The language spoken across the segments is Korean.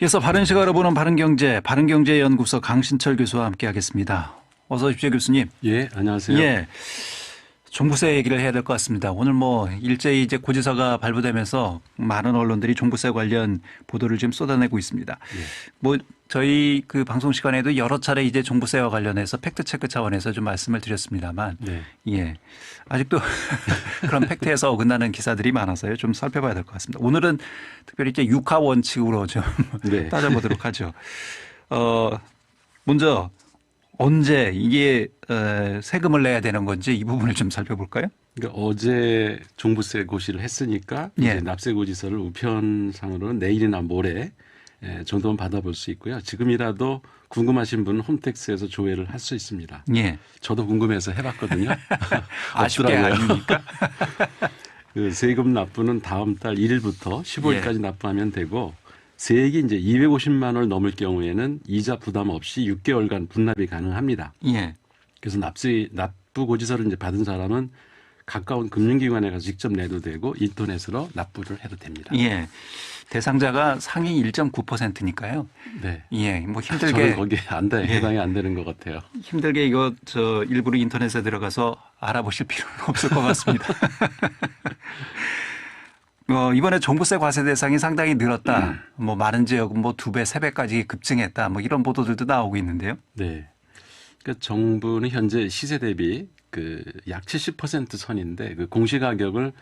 이어서 바른 시각으로 보는 바른경제, 바른경제연구소 강신철 교수와 함께하겠습니다. 어서 오십시오, 교수님. 예, 안녕하세요. 예, 종부세 얘기를 해야 될 것 같습니다. 오늘 일제히 이제 고지서가 발부되면서 많은 언론들이 종부세 관련 보도를 지금 쏟아내고 있습니다. 저희 그 방송 시간에도 여러 차례 이제 종부세와 관련해서 팩트 체크 차원에서 좀 말씀을 드렸습니다만, 네. 예, 아직도 그런 팩트에서 어긋나는 기사들이 많아서요. 좀 살펴봐야 될 것 같습니다. 오늘은 특별히 이제 육하 원칙으로 좀 네. 따져보도록 하죠. 먼저 언제 이게 세금을 내야 되는 건지 이 부분을 좀 살펴볼까요? 그러니까 어제 종부세 고시를 했으니까 예. 이제 납세 고지서를 우편상으로는 내일이나 모레 정도는 받아볼 수 있고요. 지금이라도 궁금하신 분은 홈택스에서 조회를 할 수 있습니다. 예. 저도 궁금해서 해봤거든요. 아쉽게 아닙니까? 그 세금 납부는 다음 달 1일부터 15일까지 예. 납부하면 되고 세액이 이제 250만 원을 넘을 경우에는 이자 부담 없이 6개월간 분납이 가능합니다. 예. 그래서 납부 고지서를 이제 받은 사람은 가까운 금융기관에 가서 직접 내도 되고 인터넷으로 납부를 해도 됩니다. 예. 대상자가 상위 1.9%니까요. 네. 예. 뭐 저는 힘들게 거기에 해당이 안 되는 것 같아요. 힘들게 이거 일부러 인터넷에 들어가서 알아보실 필요는 없을 것 같습니다. 이번에 종부세 과세 대상이 상당히 늘었다. 많은 지역은 2배, 3배까지 급증했다. 이런 보도들도 나오고 있는데요. 네. 그러니까 정부는 현재 시세 대비 약 70% 선인데 그 공시가격을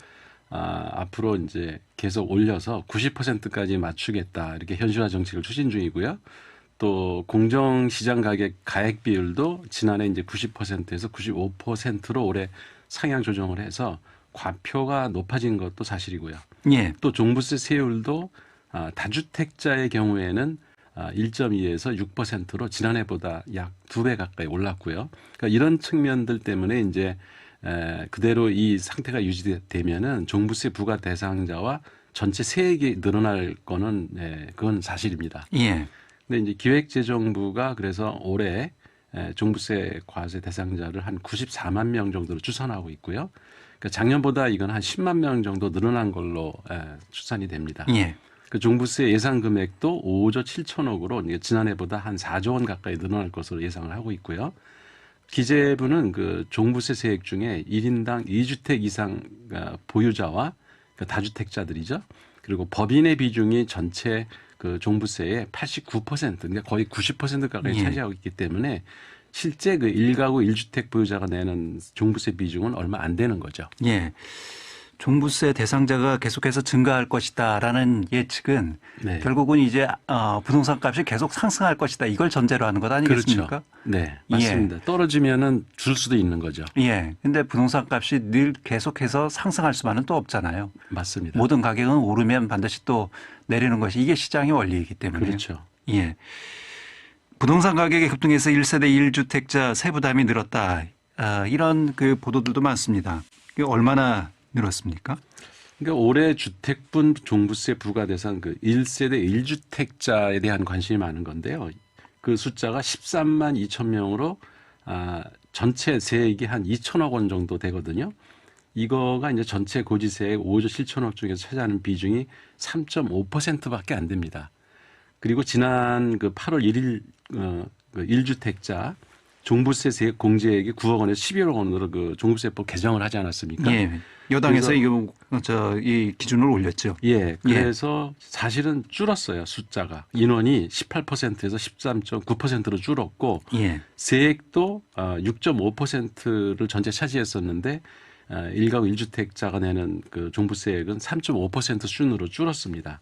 앞으로 이제 계속 올려서 90%까지 맞추겠다. 이렇게 현실화 정책을 추진 중이고요. 또 공정시장 가격 가액 비율도 지난해 이제 90%에서 95%로 올해 상향 조정을 해서 과표가 높아진 것도 사실이고요. 예. 또 종부세 세율도 다주택자의 경우에는 1.2에서 6%로 지난해보다 약 2배 가까이 올랐고요. 그러니까 이런 측면들 때문에 이제 그대로 이 상태가 유지되면은 종부세 부과 대상자와 전체 세액이 늘어날 거는 그건 사실입니다. 예. 근데 이제 기획재정부가 그래서 올해 종부세 과세 대상자를 한 94만 명 정도로 추산하고 있고요. 그러니까 작년보다 이건 한 10만 명 정도 늘어난 걸로 추산이 됩니다. 예. 그 종부세 예상 금액도 5조 7천억으로 지난해보다 한 4조 원 가까이 늘어날 것으로 예상을 하고 있고요. 기재부는 그 종부세 세액 중에 1인당 2주택 이상 보유자와 다주택자들이죠. 그리고 법인의 비중이 전체 그 종부세의 89%, 그러니까 거의 90% 가까이 예. 차지하고 있기 때문에 실제 그 1가구 1주택 보유자가 내는 종부세 비중은 얼마 안 되는 거죠. 예. 종부세 대상자가 계속해서 증가할 것이다라는 예측은 네. 결국은 이제 부동산 값이 계속 상승할 것이다. 이걸 전제로 하는 것 아니겠습니까? 그렇죠. 네, 맞습니다. 예. 떨어지면은 줄 수도 있는 거죠. 예. 근데 부동산 값이 늘 계속해서 상승할 수만은 또 없잖아요. 맞습니다. 모든 가격은 오르면 반드시 또 내리는 것이 이게 시장의 원리이기 때문에. 그렇죠. 예. 부동산 가격이 급등해서 1세대 1주택자 세부담이 늘었다. 이런 그 보도들도 많습니다. 이게 얼마나 늘었습니까? 그러니까 올해 주택분 종부세 부과 대상 그 1세대 1주택자에 대한 관심이 많은 건데요. 그 숫자가 13만 2천 명으로 전체 세액이 한 2천억 원 정도 되거든요. 이거가 이제 전체 고지세액 5조 7천억 중에서 차지하는 비중이 3.5%밖에 안 됩니다. 그리고 지난 그 8월 1일 그 1주택자 종부세 세액 공제액이 9억 원에서 11억 원으로 그 종부세법 개정을 하지 않았습니까? 예. 여당에서 이 기준을 올렸죠. 예. 그래서 사실은 줄었어요. 숫자가. 인원이 18%에서 13.9%로 줄었고 예. 세액도 6.5%를 전체 차지했었는데 1가구 1주택자가 내는 그 종부세액은 3.5% 수준으로 줄었습니다.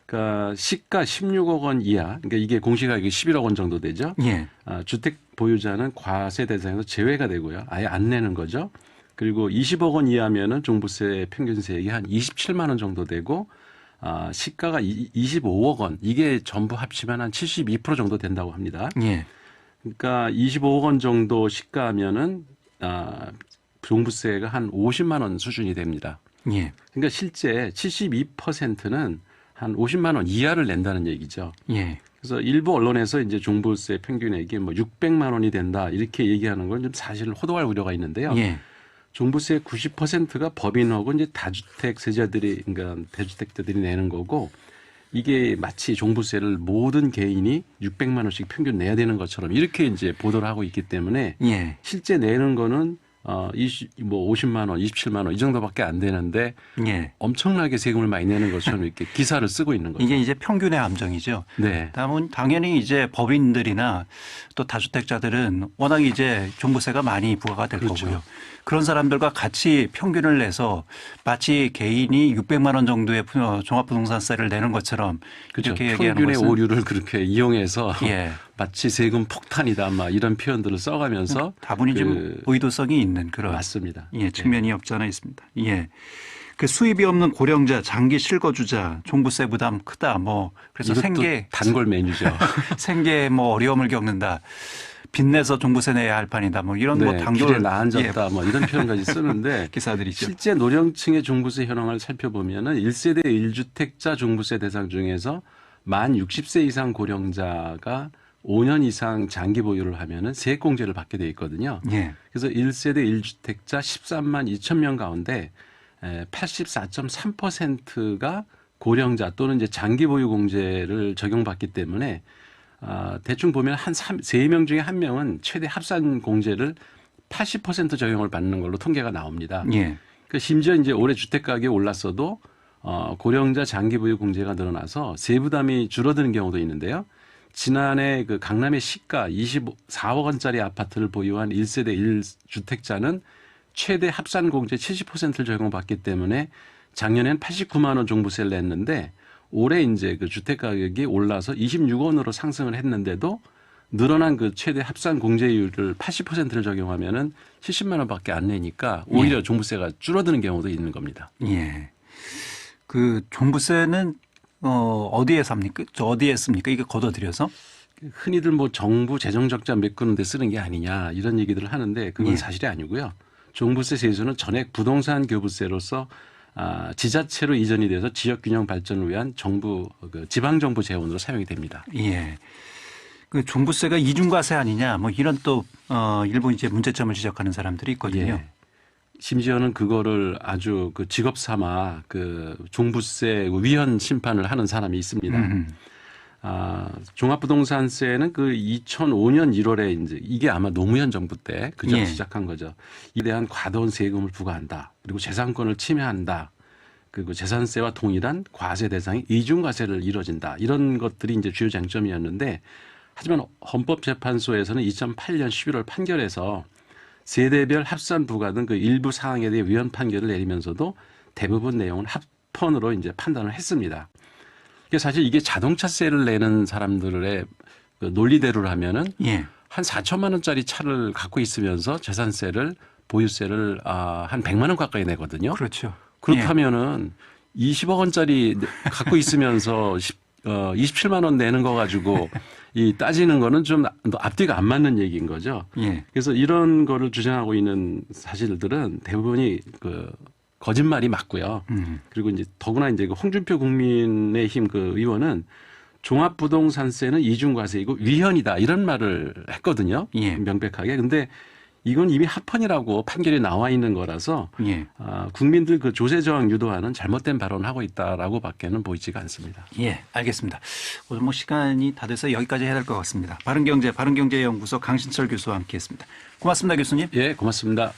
그러니까 시가 16억 원 이하, 그러니까 이게 공시가격이 11억 원 정도 되죠. 예. 주택 보유자는 과세 대상에서 제외가 되고요. 아예 안 내는 거죠. 그리고 20억 원 이하면은 종부세 평균 세액이 한 27만 원 정도 되고 시가가 25억 원, 이게 전부 합치면 한 72% 정도 된다고 합니다. 예. 그러니까 25억 원 정도 시가면은 종부세가 한 50만 원 수준이 됩니다. 예. 그러니까 실제 72%는 한 50만 원 이하를 낸다는 얘기죠. 예. 그래서 일부 언론에서 이제 종부세 평균액이 600만 원이 된다 이렇게 얘기하는 건 좀 사실 호도할 우려가 있는데요. 예. 종부세 90%가 법인하고 이제 다주택 세자들이, 그러니까 대주택자들이 내는 거고 이게 마치 종부세를 모든 개인이 600만 원씩 평균 내야 되는 것처럼 이렇게 이제 보도를 하고 있기 때문에 예. 실제 내는 거는 50만 원, 27만 원 이 정도밖에 안 되는데 예. 엄청나게 세금을 많이 내는 것처럼 이렇게 기사를 쓰고 있는 거죠. 이게 이제 평균의 함정이죠. 네. 다음은 당연히 이제 법인들이나 또 다주택자들은 워낙 이제 종부세가 많이 부과가 될 그렇죠. 거고요. 그런 사람들과 같이 평균을 내서 마치 개인이 600만 원 정도의 종합부동산세를 내는 것처럼 그렇죠. 이렇게 얘기하는 평균의 것은 오류를 그렇게 이용해서 예. 마치 세금 폭탄이다 막 이런 표현들을 써가면서 다분히 좀 의도성이 있는 그런 맞습니다. 예, 측면이 없지 않아 있습니다. 예. 그 수입이 없는 고령자, 장기 실거주자, 종부세 부담 크다. 뭐 그래서 이것도 생계 단골 메뉴죠. 생계에 뭐 어려움을 겪는다. 빚내서 종부세 내야 할 판이다. 뭐 이런 뭐 네, 당돌 길에 나앉았다 뭐 이런 표현까지 쓰는데 기사들이죠. 실제 노령층의 종부세 현황을 살펴보면은 1세대 1주택자 종부세 대상 중에서 만 60세 이상 고령자가 5년 이상 장기 보유를 하면은 세액공제를 받게 돼 있거든요. 예. 그래서 1세대 1주택자 13만 2천 명 가운데 84.3%가 고령자 또는 이제 장기 보유 공제를 적용받기 때문에 대충 보면 한 3명 중에 1명은 최대 합산 공제를 80% 적용을 받는 걸로 통계가 나옵니다. 예. 그 심지어 이제 올해 주택 가격이 올랐어도 고령자 장기 보유 공제가 늘어나서 세부담이 줄어드는 경우도 있는데요. 지난해 그 강남의 시가 24억 원짜리 아파트를 보유한 1세대 1주택자는 최대 합산 공제 70%를 적용받기 때문에 작년엔 89만 원 종부세를 냈는데 올해 이제 그 주택 가격이 올라서 26원으로 상승을 했는데도 늘어난 그 최대 합산 공제율을 80%를 적용하면은 70만 원밖에 안 내니까 오히려 종부세가 줄어드는 경우도 있는 겁니다. 예. 그 종부세는 어디에 삽니까? 어디에 씁니까? 이게 걷어들여서? 흔히들 뭐 정부 재정 적자 메꾸는 데 쓰는 게 아니냐 이런 얘기들을 하는데 그건 예. 사실이 아니고요. 종부세 세수는 전액 부동산 교부세로서 지자체로 이전이 돼서 지역 균형 발전을 위한 정부 지방 정부 재원으로 사용이 됩니다. 예. 그 종부세가 이중과세 아니냐 뭐 이런 또 일부 이제 문제점을 지적하는 사람들이 있거든요. 예. 심지어는 그거를 아주 그 직업 삼아 그 종부세 위헌 심판을 하는 사람이 있습니다. 종합부동산세는 그 2005년 1월에 이제 이게 아마 노무현 정부 때 그저 예. 시작한 거죠. 이에 대한 과도한 세금을 부과한다. 그리고 재산권을 침해한다. 그리고 재산세와 동일한 과세 대상이 이중과세를 이뤄진다. 이런 것들이 이제 주요 쟁점이었는데 하지만 헌법재판소에서는 2008년 11월 판결에서 세대별 합산 부과 등 그 일부 사항에 대해 위헌 판결을 내리면서도 대부분 내용은 합헌으로 이제 판단을 했습니다. 사실 이게 자동차세를 내는 사람들의 그 논리대로 하면은 예. 한 4천만 원짜리 차를 갖고 있으면서 재산세를 보유세를 한 100만 원 가까이 내거든요. 그렇죠. 그렇다면은 20억 원짜리 갖고 있으면서 27만 원 내는 거 가지고 이 따지는 거는 좀 앞뒤가 안 맞는 얘기인 거죠. 예. 그래서 이런 거를 주장하고 있는 사실들은 대부분이 그 거짓말이 맞고요. 그리고 이제 더구나 이제 그 홍준표 국민의힘 그 의원은 종합부동산세는 이중과세이고 위헌이다 이런 말을 했거든요. 예. 명백하게. 근데 이건 이미 합헌이라고 판결이 나와 있는 거라서 예. 국민들 그 조세 저항 유도하는 잘못된 발언을 하고 있다라고밖에는 보이지가 않습니다. 예, 알겠습니다. 오늘 뭐 시간이 다 돼서 여기까지 해야 될 것 같습니다. 바른경제연구소 강신철 교수와 함께했습니다. 고맙습니다, 교수님. 예, 고맙습니다.